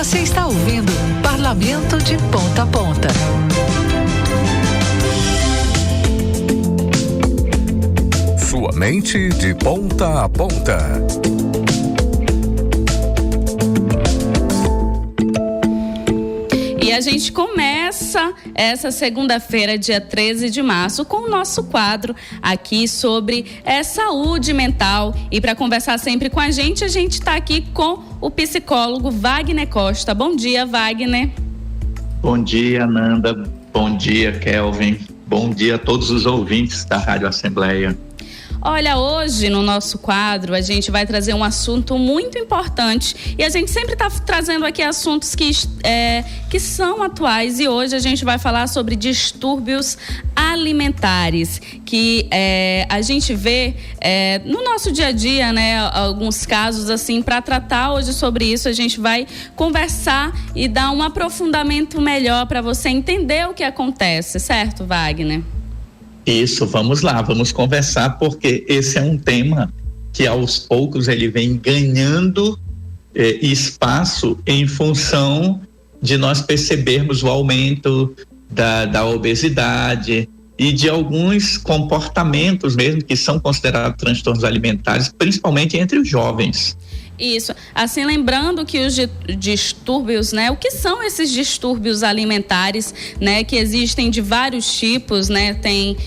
Você está ouvindo Parlamento de Ponta a Ponta. Sua mente de ponta a ponta. E a gente começa essa segunda-feira, dia 13 de março, com o nosso quadro aqui sobre saúde mental. E para conversar sempre com a gente está aqui com o psicólogo Wagner Costa. Bom dia, Wagner. Bom dia, Nanda. Bom dia, Kelvin. Bom dia a todos os ouvintes da Rádio Assembleia. Olha, hoje no nosso quadro a gente vai trazer um assunto muito importante e a gente sempre está trazendo aqui assuntos que são atuais, e hoje a gente vai falar sobre distúrbios alimentares, que a gente vê no nosso dia a dia, né, alguns casos assim. Para tratar hoje sobre isso, a gente vai conversar e dar um aprofundamento melhor para você entender o que acontece, certo, Wagner? Isso, vamos lá, vamos conversar, porque esse é um tema que aos poucos ele vem ganhando espaço em função de nós percebermos o aumento da obesidade e de alguns comportamentos mesmo que são considerados transtornos alimentares, principalmente entre os jovens. Isso, assim, lembrando que os distúrbios, né, o que são esses distúrbios alimentares, né, que existem de vários tipos, né, tem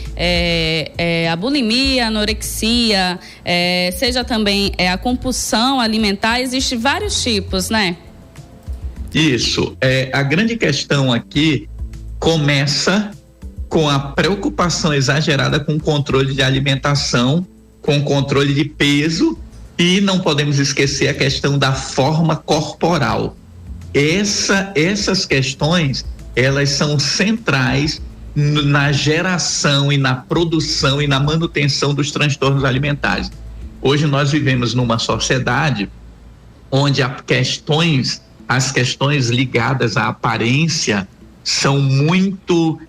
a bulimia, a anorexia, seja também a compulsão alimentar, existem vários tipos, né? Isso, a grande questão aqui começa com a preocupação exagerada com o controle de alimentação, com o controle de peso. E não podemos esquecer a questão da forma corporal. Essas questões, elas são centrais na geração e na produção e na manutenção dos transtornos alimentares. Hoje nós vivemos numa sociedade onde as questões ligadas à aparência são muito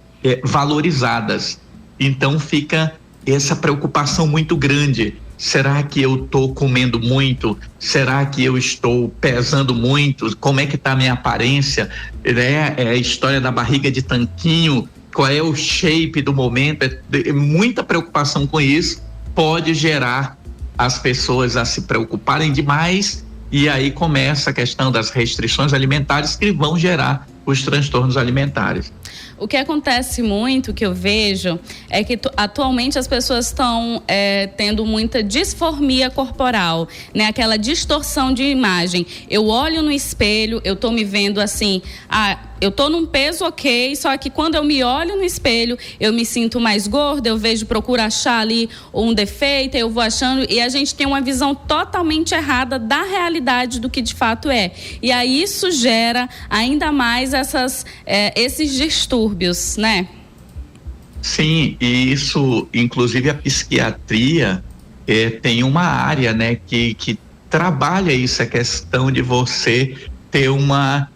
valorizadas. Então fica essa preocupação muito grande. Será que eu estou comendo muito? Será que eu estou pesando muito? Como é que está a minha aparência? A história da barriga de tanquinho, qual é o shape do momento? Muita preocupação com isso pode gerar as pessoas a se preocuparem demais, e aí começa a questão das restrições alimentares que vão gerar os transtornos alimentares. O que acontece muito, que eu vejo, é que atualmente as pessoas estão tendo muita disformia corporal, né? Aquela distorção de imagem. Eu olho no espelho, eu tô me vendo assim, eu tô num peso ok, só que quando eu me olho no espelho, eu me sinto mais gorda, procuro achar ali um defeito, eu vou achando, e a gente tem uma visão totalmente errada da realidade do que de fato é. E aí isso gera ainda mais esses distúrbios, né? Sim, e isso, inclusive a psiquiatria tem uma área, né, que trabalha isso, a questão de você ter uma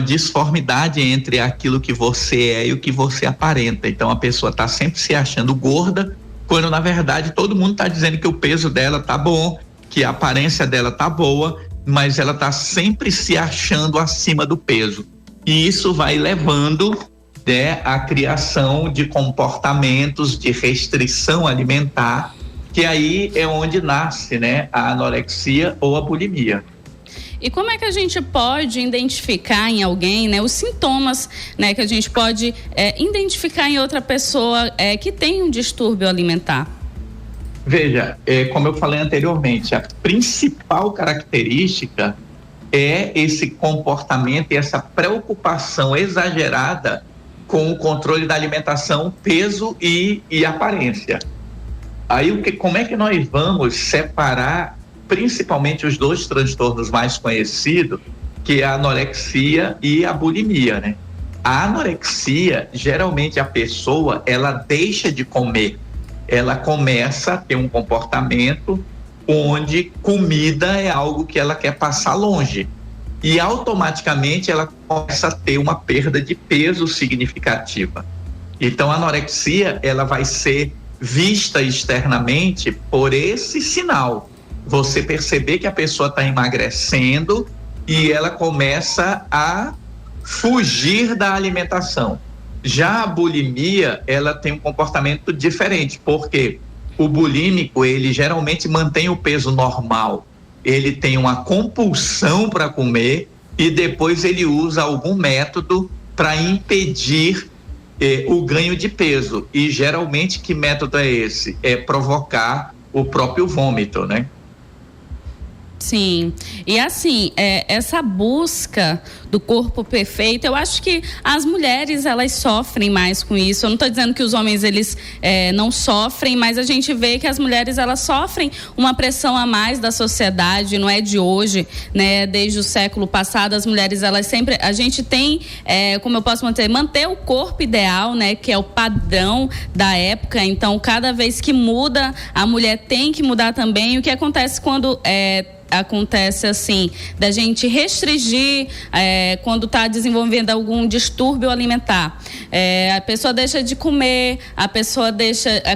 disformidade entre aquilo que você é e o que você aparenta. Então a pessoa está sempre se achando gorda, quando na verdade todo mundo está dizendo que o peso dela tá bom, que a aparência dela tá boa, mas ela está sempre se achando acima do peso. E isso vai levando a criação de comportamentos de restrição alimentar, que aí é onde nasce, né, a anorexia ou a bulimia. E como é que a gente pode identificar em alguém, né, os sintomas, né, que a gente pode identificar em outra pessoa que tem um distúrbio alimentar? Veja, como eu falei anteriormente, a principal característica é esse comportamento e essa preocupação exagerada com o controle da alimentação, peso e aparência. Aí como é que nós vamos separar principalmente os dois transtornos mais conhecidos, que é a anorexia e a bulimia, né? A anorexia, geralmente a pessoa, ela deixa de comer, ela começa a ter um comportamento onde comida é algo que ela quer passar longe, e automaticamente ela começa a ter uma perda de peso significativa. Então a anorexia, ela vai ser vista externamente por esse sinal. Você perceber que a pessoa está emagrecendo e ela começa a fugir da alimentação. Já a bulimia, ela tem um comportamento diferente, porque o bulímico, ele geralmente mantém o peso normal, ele tem uma compulsão para comer e depois ele usa algum método para impedir o ganho de peso. E geralmente que método é esse? É provocar o próprio vômito, né? Sim, e assim, essa busca do corpo perfeito, eu acho que as mulheres, elas sofrem mais com isso. Eu não estou dizendo que os homens, eles não sofrem, mas a gente vê que as mulheres, elas sofrem uma pressão a mais da sociedade, não é de hoje, né? Desde o século passado, as mulheres, elas sempre, a gente tem, como eu posso manter o corpo ideal, né? Que é o padrão da época. Então, cada vez que muda, a mulher tem que mudar também. O que acontece quando acontece assim, da gente restringir quando está desenvolvendo algum distúrbio alimentar. A pessoa deixa de comer, a pessoa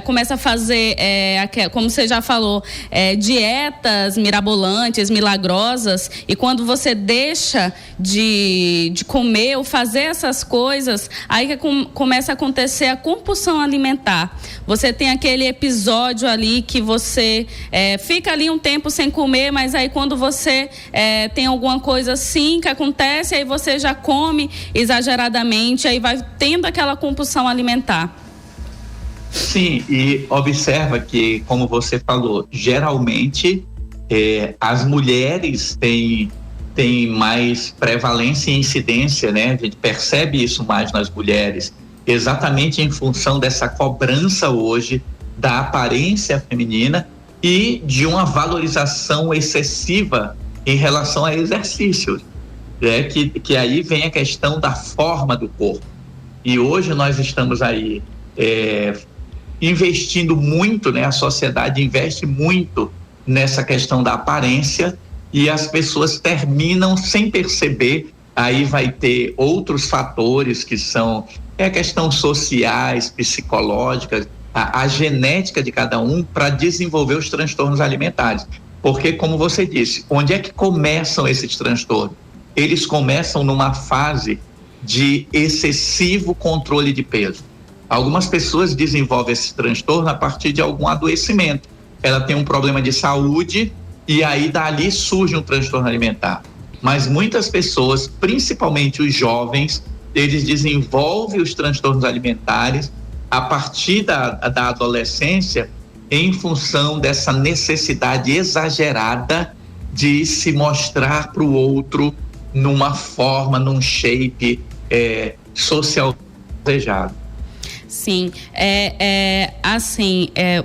começa a fazer, como você já falou, dietas mirabolantes, milagrosas, e quando você deixa de comer ou fazer essas coisas, aí que começa a acontecer a compulsão alimentar. Você tem aquele episódio ali que você fica ali um tempo sem comer, mas aí quando você tem alguma coisa assim que acontece, aí você já come exageradamente, aí vai tendo aquela compulsão alimentar. Sim, e observa que, como você falou, geralmente as mulheres têm mais prevalência e incidência, né? A gente percebe isso mais nas mulheres, exatamente em função dessa cobrança hoje da aparência feminina e de uma valorização excessiva em relação a exercícios, que aí vem a questão da forma do corpo. E hoje nós estamos aí investindo muito, né? A sociedade investe muito nessa questão da aparência e as pessoas terminam sem perceber. Aí vai ter outros fatores que são questões sociais, psicológicas, a genética de cada um para desenvolver os transtornos alimentares. Porque, como você disse, onde é que começam esses transtornos? Eles começam numa fase de excessivo controle de peso. Algumas pessoas desenvolvem esse transtorno a partir de algum adoecimento. Ela tem um problema de saúde e aí dali surge um transtorno alimentar. Mas muitas pessoas, principalmente os jovens, eles desenvolvem os transtornos alimentares a partir da adolescência, em função dessa necessidade exagerada de se mostrar para o outro numa forma, num shape social desejado. Sim,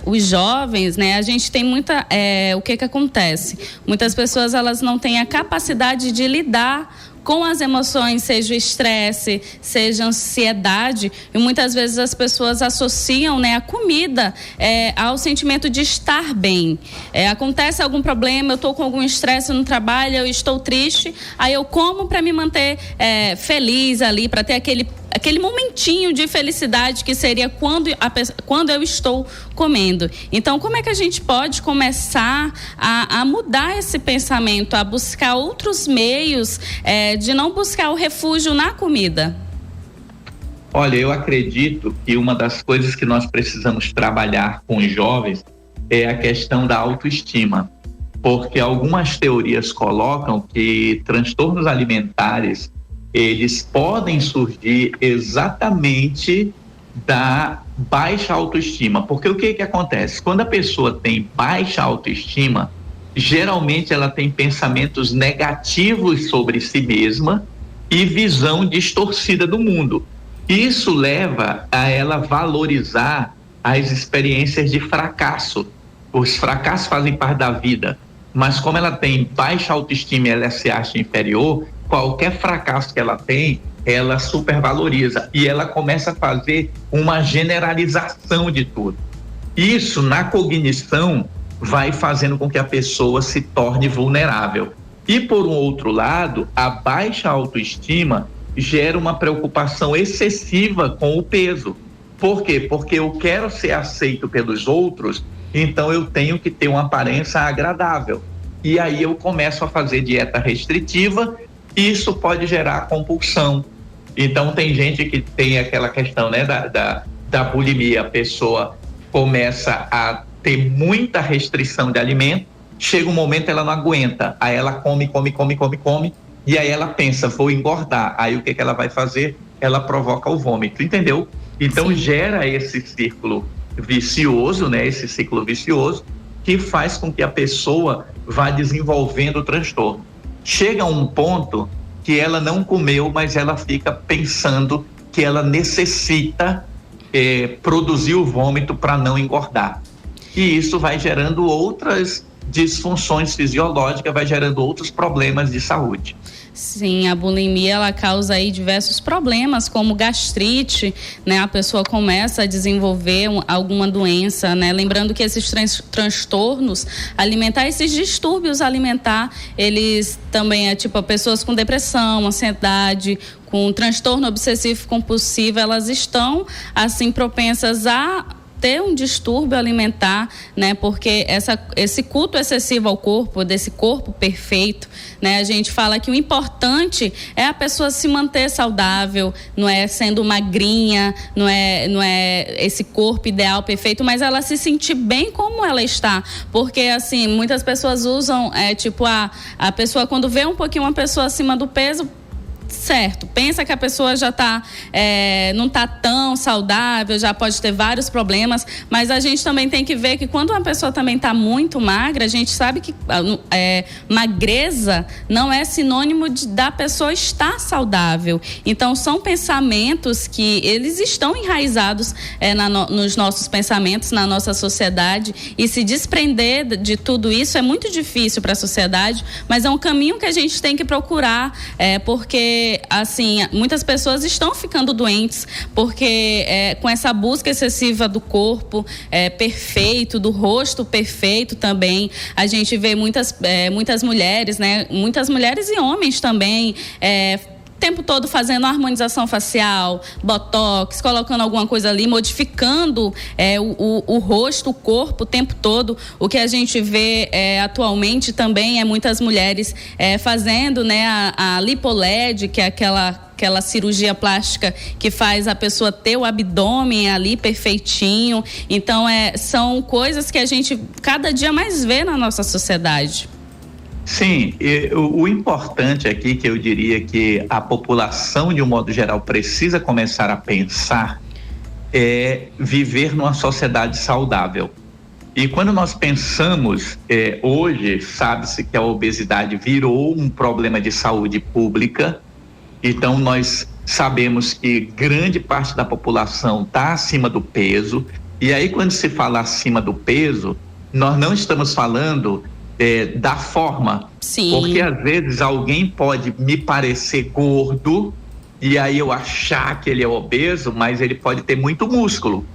os jovens, né, a gente tem muita, o que acontece? Muitas pessoas, elas não têm a capacidade de lidar com as emoções, seja o estresse, seja a ansiedade, e muitas vezes as pessoas associam, né, a comida ao sentimento de estar bem. Acontece algum problema, eu estou com algum estresse no trabalho, eu estou triste, aí eu como para me manter feliz ali, para ter aquele momentinho de felicidade que seria quando eu estou comendo. Então, como é que a gente pode começar a mudar esse pensamento, a buscar outros meios de não buscar o refúgio na comida? Olha, eu acredito que uma das coisas que nós precisamos trabalhar com os jovens é a questão da autoestima, porque algumas teorias colocam que transtornos alimentares eles podem surgir exatamente da baixa autoestima. Porque o que acontece? Quando a pessoa tem baixa autoestima, geralmente ela tem pensamentos negativos sobre si mesma e visão distorcida do mundo. Isso leva a ela valorizar as experiências de fracasso. Os fracassos fazem parte da vida, mas como ela tem baixa autoestima e ela se acha inferior, qualquer fracasso que ela tem, ela supervaloriza e ela começa a fazer uma generalização de tudo. Isso, na cognição, vai fazendo com que a pessoa se torne vulnerável. E, por um outro lado, a baixa autoestima gera uma preocupação excessiva com o peso. Por quê? Porque eu quero ser aceito pelos outros, então eu tenho que ter uma aparência agradável. E aí eu começo a fazer dieta restritiva isso pode gerar compulsão. Então tem gente que tem aquela questão, né, da bulimia, a pessoa começa a ter muita restrição de alimento, chega um momento ela não aguenta, aí ela come, e aí ela pensa, vou engordar, aí o que ela vai fazer? Ela provoca o vômito, entendeu? Então Sim. Gera esse círculo vicioso, né? Esse ciclo vicioso que faz com que a pessoa vá desenvolvendo o transtorno. Chega a um ponto que ela não comeu, mas ela fica pensando que ela necessita produzir o vômito para não engordar. E isso vai gerando outras disfunções fisiológicas, vai gerando outros problemas de saúde. Sim, a bulimia ela causa aí diversos problemas, como gastrite, né? A pessoa começa a desenvolver alguma doença, né? Lembrando que esses transtornos alimentares, esses distúrbios alimentares, eles também pessoas com depressão, ansiedade, com transtorno obsessivo compulsivo, elas estão assim propensas a ter um distúrbio alimentar, né? Porque esse culto excessivo ao corpo, desse corpo perfeito, né? A gente fala que o importante é a pessoa se manter saudável, não é sendo magrinha, não é esse corpo ideal, perfeito, mas ela se sentir bem como ela está, porque assim, muitas pessoas usam, a pessoa quando vê um pouquinho uma pessoa acima do peso, certo, pensa que a pessoa já não está tão saudável, já pode ter vários problemas, mas a gente também tem que ver que quando uma pessoa também está muito magra, a gente sabe que magreza não é sinônimo da pessoa estar saudável. Então são pensamentos que eles estão enraizados nos nossos pensamentos, na nossa sociedade, e se desprender de tudo isso é muito difícil para a sociedade, mas é um caminho que a gente tem que procurar, porque assim, muitas pessoas estão ficando doentes porque com essa busca excessiva do corpo perfeito, do rosto perfeito também, a gente vê muitas mulheres, né? Muitas mulheres e homens também, o tempo todo fazendo harmonização facial, botox, colocando alguma coisa ali, modificando o rosto, o corpo o tempo todo. O que a gente vê atualmente também é muitas mulheres fazendo, né, a lipoled, que é aquela cirurgia plástica que faz a pessoa ter o abdômen ali perfeitinho. Então são coisas que a gente cada dia mais vê na nossa sociedade. Sim, o importante aqui, que eu diria que a população de um modo geral precisa começar a pensar, é viver numa sociedade saudável. E quando nós pensamos, hoje sabe-se que a obesidade virou um problema de saúde pública, então nós sabemos que grande parte da população está acima do peso, e aí quando se fala acima do peso, nós não estamos falando da forma. Sim. Porque às vezes alguém pode me parecer gordo e aí eu achar que ele é obeso, mas ele pode ter muito músculo.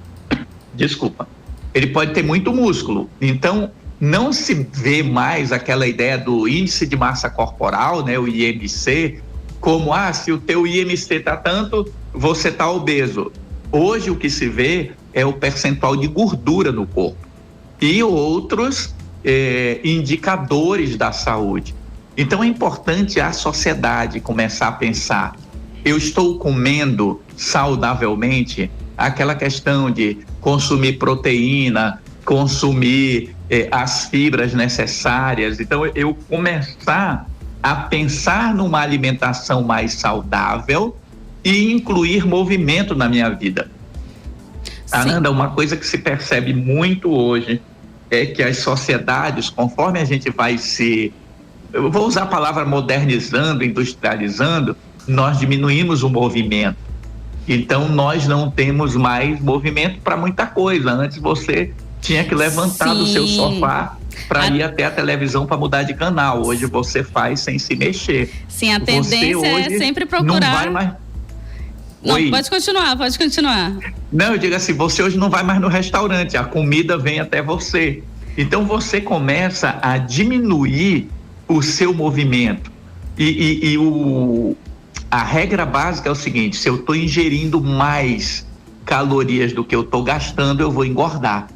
Desculpa. Ele pode ter muito músculo. Então, não se vê mais aquela ideia do índice de massa corporal, né, o IMC, como, se o teu IMC tá tanto, você tá obeso. Hoje o que se vê é o percentual de gordura no corpo. E outros indicadores da saúde. Então é importante a sociedade começar a pensar, eu estou comendo saudavelmente? Aquela questão de consumir proteína, consumir as fibras necessárias. Então eu começar a pensar numa alimentação mais saudável e incluir movimento na minha vida. Sim. Ananda, uma coisa que se percebe muito hoje é que as sociedades, conforme a gente vai eu vou usar a palavra modernizando, industrializando, nós diminuímos o movimento. Então nós não temos mais movimento para muita coisa. Antes você tinha que levantar do seu sofá para ir até a televisão para mudar de canal. Hoje você faz sem se mexer. Sim, a tendência é sempre procurar. Não vai mais. Não, pode continuar. Não, eu digo assim, você hoje não vai mais no restaurante, a comida vem até você. Então você começa a diminuir o seu movimento. A regra básica é o seguinte: se eu estou ingerindo mais calorias do que eu estou gastando, eu vou engordar.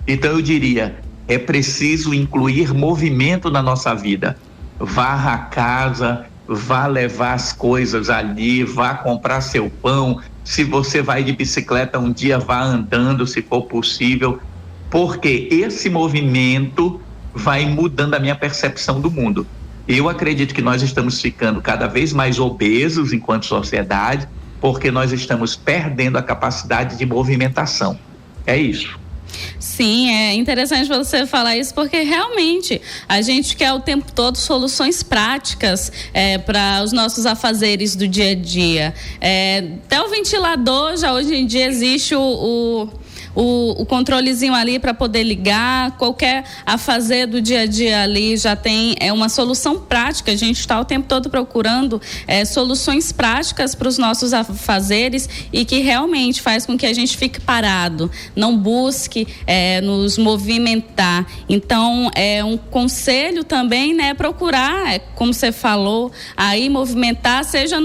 Então eu diria, é preciso incluir movimento na nossa vida. Varra a casa, vá levar as coisas ali, vá comprar seu pão. Se você vai de bicicleta um dia, vá andando, se for possível, porque esse movimento vai mudando a minha percepção do mundo. Eu acredito que nós estamos ficando cada vez mais obesos enquanto sociedade, porque nós estamos perdendo a capacidade de movimentação. É isso. Sim, é interessante você falar isso, porque realmente a gente quer o tempo todo soluções práticas para os nossos afazeres do dia a dia. Até o ventilador, já hoje em dia existe o controlezinho ali para poder ligar, qualquer afazer do dia a dia ali já tem uma solução prática. A gente está o tempo todo procurando soluções práticas para os nossos afazeres e que realmente faz com que a gente fique parado, não busque nos movimentar. Então, um conselho também, né, procurar, como você falou, aí movimentar, seja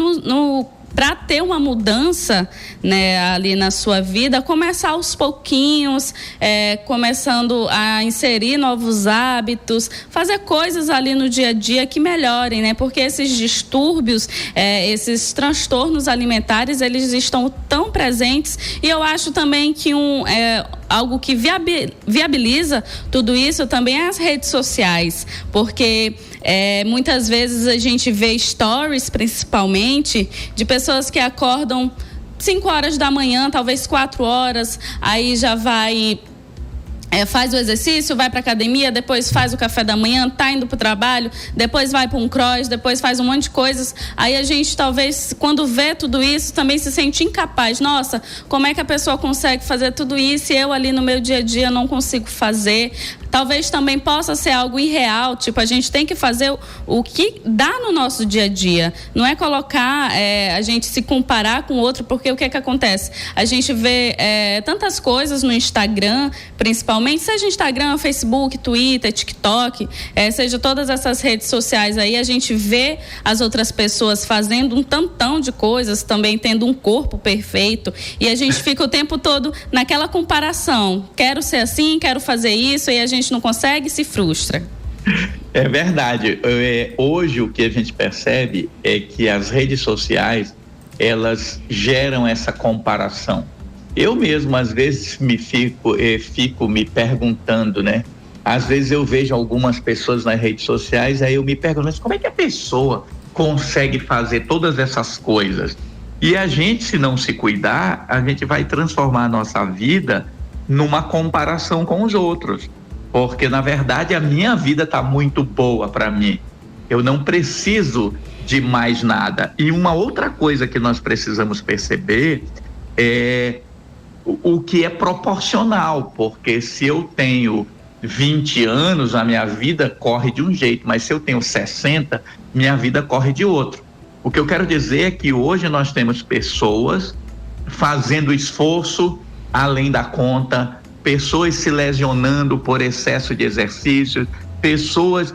para ter uma mudança, né, ali na sua vida, começar aos pouquinhos, começando a inserir novos hábitos, fazer coisas ali no dia a dia que melhorem, né? Porque esses distúrbios, esses transtornos alimentares, eles estão tão presentes, e eu acho também que algo que viabiliza tudo isso também é as redes sociais, porque muitas vezes a gente vê stories, principalmente, de pessoas que acordam 5 horas da manhã, talvez 4 horas, aí já vai... faz o exercício, vai para academia, depois faz o café da manhã, tá indo para o trabalho, depois vai para um cross, depois faz um monte de coisas. Aí a gente talvez, quando vê tudo isso, também se sente incapaz. Nossa, como é que a pessoa consegue fazer tudo isso e eu ali no meu dia a dia não consigo fazer? Talvez também possa ser algo irreal, tipo, a gente tem que fazer o que dá no nosso dia a dia. Não é colocar, a gente se comparar com o outro, porque o que acontece? A gente vê tantas coisas no Instagram, principalmente, seja Instagram, Facebook, Twitter, TikTok, seja todas essas redes sociais aí, a gente vê as outras pessoas fazendo um tantão de coisas, também tendo um corpo perfeito, e a gente fica o tempo todo naquela comparação. Quero ser assim, quero fazer isso, e a gente não consegue e se frustra. É verdade. Hoje o que a gente percebe é que as redes sociais, elas geram essa comparação. Eu mesmo às vezes fico me perguntando, né? Às vezes eu vejo algumas pessoas nas redes sociais, aí eu me pergunto, mas como é que a pessoa consegue fazer todas essas coisas? E a gente, se não se cuidar, a gente vai transformar a nossa vida numa comparação com os outros. Porque, na verdade, a minha vida está muito boa para mim. Eu não preciso de mais nada. E uma outra coisa que nós precisamos perceber é o que é proporcional. Porque se eu tenho 20 anos, a minha vida corre de um jeito. Mas se eu tenho 60, minha vida corre de outro. O que eu quero dizer é que hoje nós temos pessoas fazendo esforço além da conta, pessoas se lesionando por excesso de exercícios, pessoas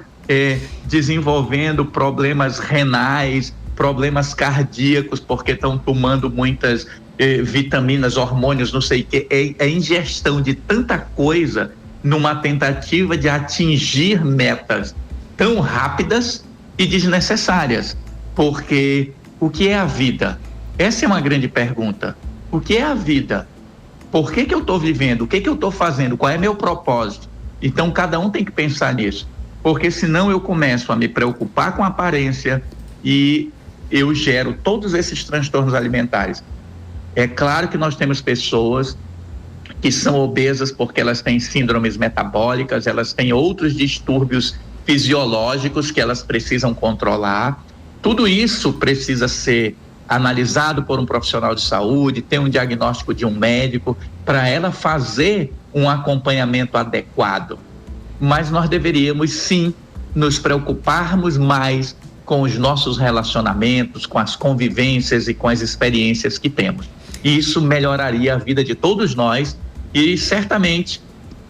desenvolvendo problemas renais, problemas cardíacos, porque estão tomando muitas vitaminas, hormônios, não sei o que. É ingestão de tanta coisa numa tentativa de atingir metas tão rápidas e desnecessárias. Porque o que é a vida? Essa é uma grande pergunta. O que é a vida? Por que eu estou vivendo? O que eu estou fazendo? Qual é meu propósito? Então, cada um tem que pensar nisso. Porque senão eu começo a me preocupar com a aparência e eu gero todos esses transtornos alimentares. É claro que nós temos pessoas que são obesas porque elas têm síndromes metabólicas, elas têm outros distúrbios fisiológicos que elas precisam controlar. Tudo isso precisa ser analisado por um profissional de saúde, ter um diagnóstico de um médico, para ela fazer um acompanhamento adequado. Mas nós deveríamos sim nos preocuparmos mais com os nossos relacionamentos, com as convivências e com as experiências que temos. E isso melhoraria a vida de todos nós e certamente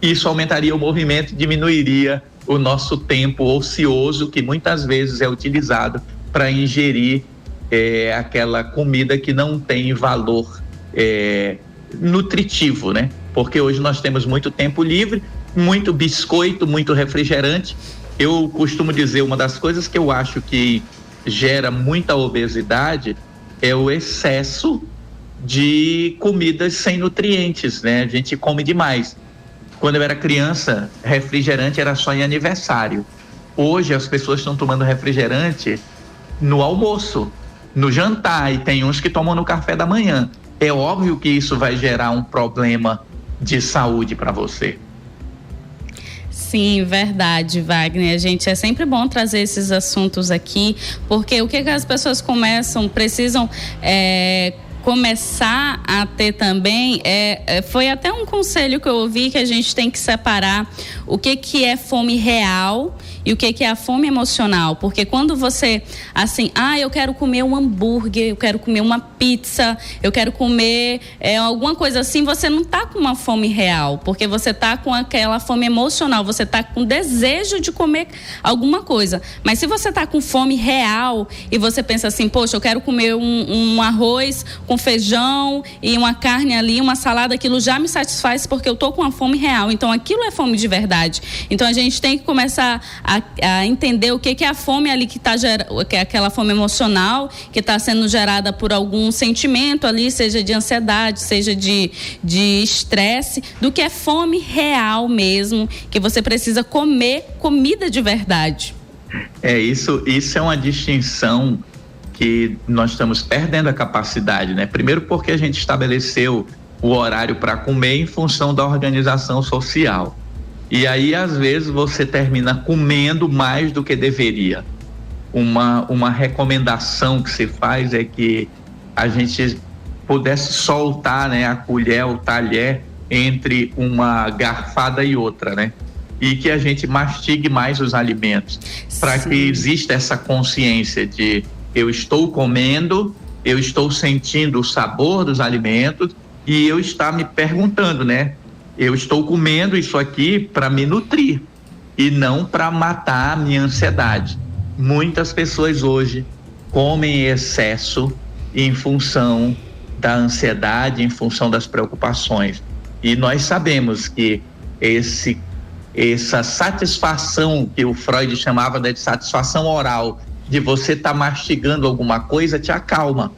isso aumentaria o movimento e diminuiria o nosso tempo ocioso, que muitas vezes é utilizado para ingerir aquela comida que não tem valor nutritivo, né? Porque hoje nós temos muito tempo livre, muito biscoito, muito refrigerante. Eu costumo dizer, uma das coisas que eu acho que gera muita obesidade é o excesso de comidas sem nutrientes, né? A gente come demais. Quando eu era criança, refrigerante era só em aniversário. Hoje as pessoas estão tomando refrigerante no almoço, no jantar, e tem uns que tomam no café da manhã. É óbvio que isso vai gerar um problema de saúde para você. Sim, verdade, Wagner. Gente, é sempre bom trazer esses assuntos aqui, porque o que as pessoas precisam começar a ter também foi até um conselho que eu ouvi, que a gente tem que separar o que é fome real e o que é a fome emocional, porque quando você, assim, eu quero comer um hambúrguer, eu quero comer uma pizza, eu quero comer alguma coisa assim, você não tá com uma fome real, porque você tá com aquela fome emocional, você tá com desejo de comer alguma coisa. Mas se você tá com fome real e você pensa assim, poxa, eu quero comer um arroz com feijão e uma carne ali, uma salada, aquilo já me satisfaz porque eu tô com uma fome real. Então aquilo é fome de verdade. Então a gente tem que começar a entender o que é a fome ali que é aquela fome emocional que está sendo gerada por algum sentimento ali, seja de ansiedade, seja de estresse, do que é fome real mesmo, que você precisa comer comida de verdade. Isso é uma distinção que nós estamos perdendo a capacidade, né? Primeiro porque a gente estabeleceu o horário para comer em função da organização social. E aí, às vezes, você termina comendo mais do que deveria. Uma recomendação que se faz é que a gente pudesse soltar, né, a colher, o talher, entre uma garfada e outra, né? E que a gente mastigue mais os alimentos, para que exista essa consciência de eu estou comendo, eu estou sentindo o sabor dos alimentos e eu estou me perguntando, né? Eu estou comendo isso aqui para me nutrir e não para matar a minha ansiedade. Muitas pessoas hoje comem em excesso em função da ansiedade, em função das preocupações. E nós sabemos que essa satisfação que o Freud chamava de satisfação oral, de você estar mastigando alguma coisa, te acalma.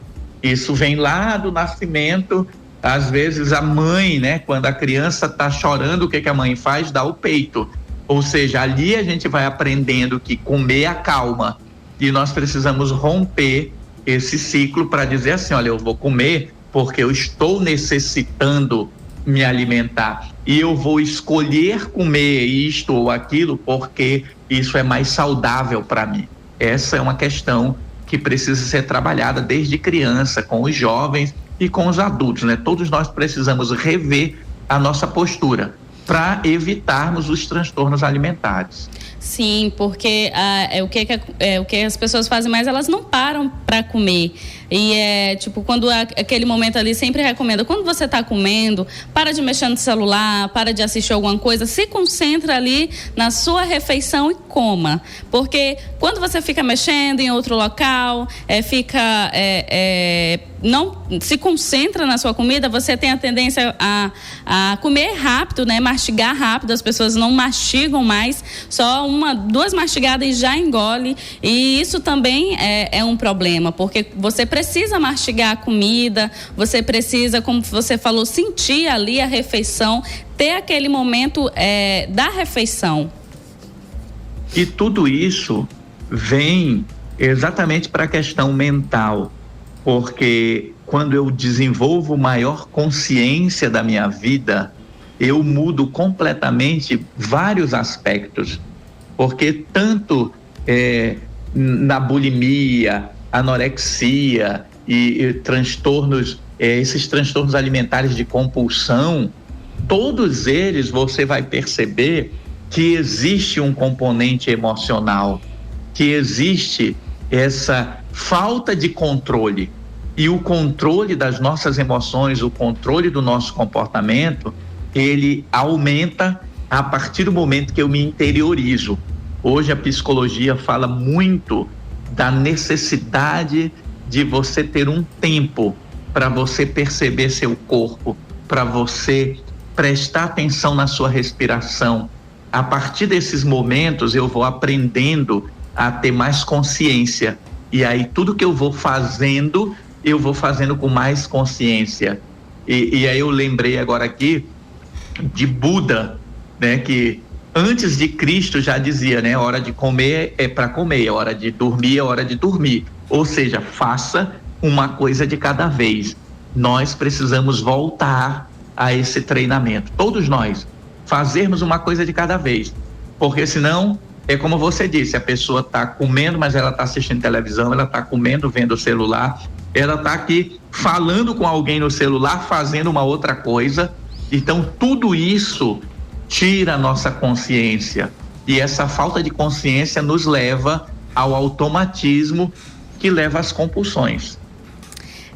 Isso vem lá do nascimento. Às vezes a mãe, né, quando a criança está chorando, o que a mãe faz? Dá o peito. Ou seja, ali a gente vai aprendendo que comer acalma. E nós precisamos romper esse ciclo para dizer assim, olha, eu vou comer porque eu estou necessitando me alimentar. E eu vou escolher comer isto ou aquilo porque isso é mais saudável para mim. Essa é uma questão que precisa ser trabalhada desde criança, com os jovens e com os adultos, né? Todos nós precisamos rever a nossa postura para evitarmos os transtornos alimentares. Sim, porque o que as pessoas fazem mais, elas não param para comer. E quando aquele momento ali, sempre recomenda, quando você está comendo, para de mexer no celular, para de assistir alguma coisa, se concentra ali na sua refeição e coma. Porque quando você fica mexendo em outro local, não se concentra na sua comida, você tem a tendência a comer rápido, né? Mastigar rápido, as pessoas não mastigam mais, só 2 mastigadas e já engole, e isso também é um problema, porque você precisa mastigar a comida, você precisa, como você falou, sentir ali a refeição, ter aquele momento da refeição. E tudo isso vem exatamente para a questão mental, porque quando eu desenvolvo maior consciência da minha vida, eu mudo completamente vários aspectos, porque tanto na bulimia, anorexia e transtornos, esses transtornos alimentares de compulsão, todos eles você vai perceber que existe um componente emocional, que existe essa falta de controle. E o controle das nossas emoções, o controle do nosso comportamento, ele aumenta a partir do momento que eu me interiorizo. Hoje a psicologia fala muito da necessidade de você ter um tempo para você perceber seu corpo, para você prestar atenção na sua respiração. A partir desses momentos eu vou aprendendo a ter mais consciência E aí tudo que eu vou fazendo com mais consciência. E aí eu lembrei agora aqui de Buda, né? Que antes de Cristo já dizia, né? Hora de comer é para comer, hora de dormir é hora de dormir. Ou seja, faça uma coisa de cada vez. Nós precisamos voltar a esse treinamento, todos nós, fazermos uma coisa de cada vez, porque senão é como você disse, a pessoa está comendo, mas ela está assistindo televisão, ela está comendo, vendo o celular, ela está aqui falando com alguém no celular, fazendo uma outra coisa. Então tudo isso tira a nossa consciência, e essa falta de consciência nos leva ao automatismo que leva às compulsões.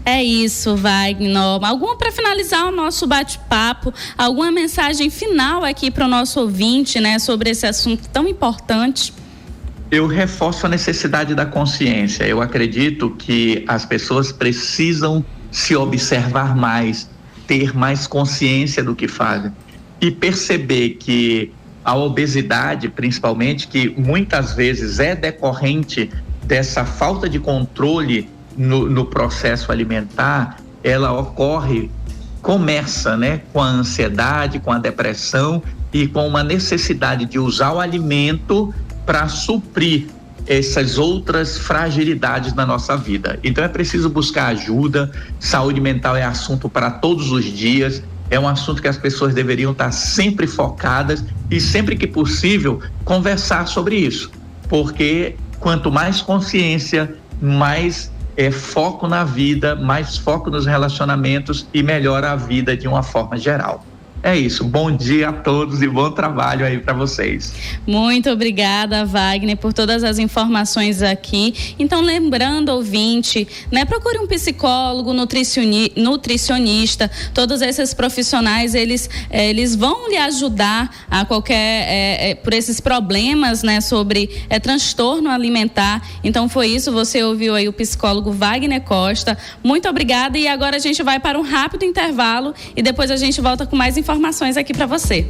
É isso, Wagner. Para finalizar o nosso bate-papo, alguma mensagem final aqui para o nosso ouvinte, né, sobre esse assunto tão importante? Eu reforço a necessidade da consciência. Eu acredito que as pessoas precisam se observar mais, ter mais consciência do que fazem e perceber que a obesidade, principalmente, que muitas vezes é decorrente dessa falta de controle no processo alimentar, ela começa, né, com a ansiedade, com a depressão e com uma necessidade de usar o alimento para suprir essas outras fragilidades na nossa vida. Então é preciso buscar ajuda. Saúde mental é assunto para todos os dias, é um assunto que as pessoas deveriam estar sempre focadas e sempre que possível conversar sobre isso, porque quanto mais consciência, mais foco na vida, mais foco nos relacionamentos e melhora a vida de uma forma geral. É isso, bom dia a todos e bom trabalho aí para vocês. Muito obrigada, Wagner, por todas as informações aqui. Então, lembrando, ouvinte, né, procure um psicólogo, nutricionista, todos esses profissionais, eles vão lhe ajudar a por esses problemas, né, sobre transtorno alimentar. Então, foi isso, você ouviu aí o psicólogo Wagner Costa. Muito obrigada, e agora a gente vai para um rápido intervalo e depois a gente volta com mais informações aqui para você.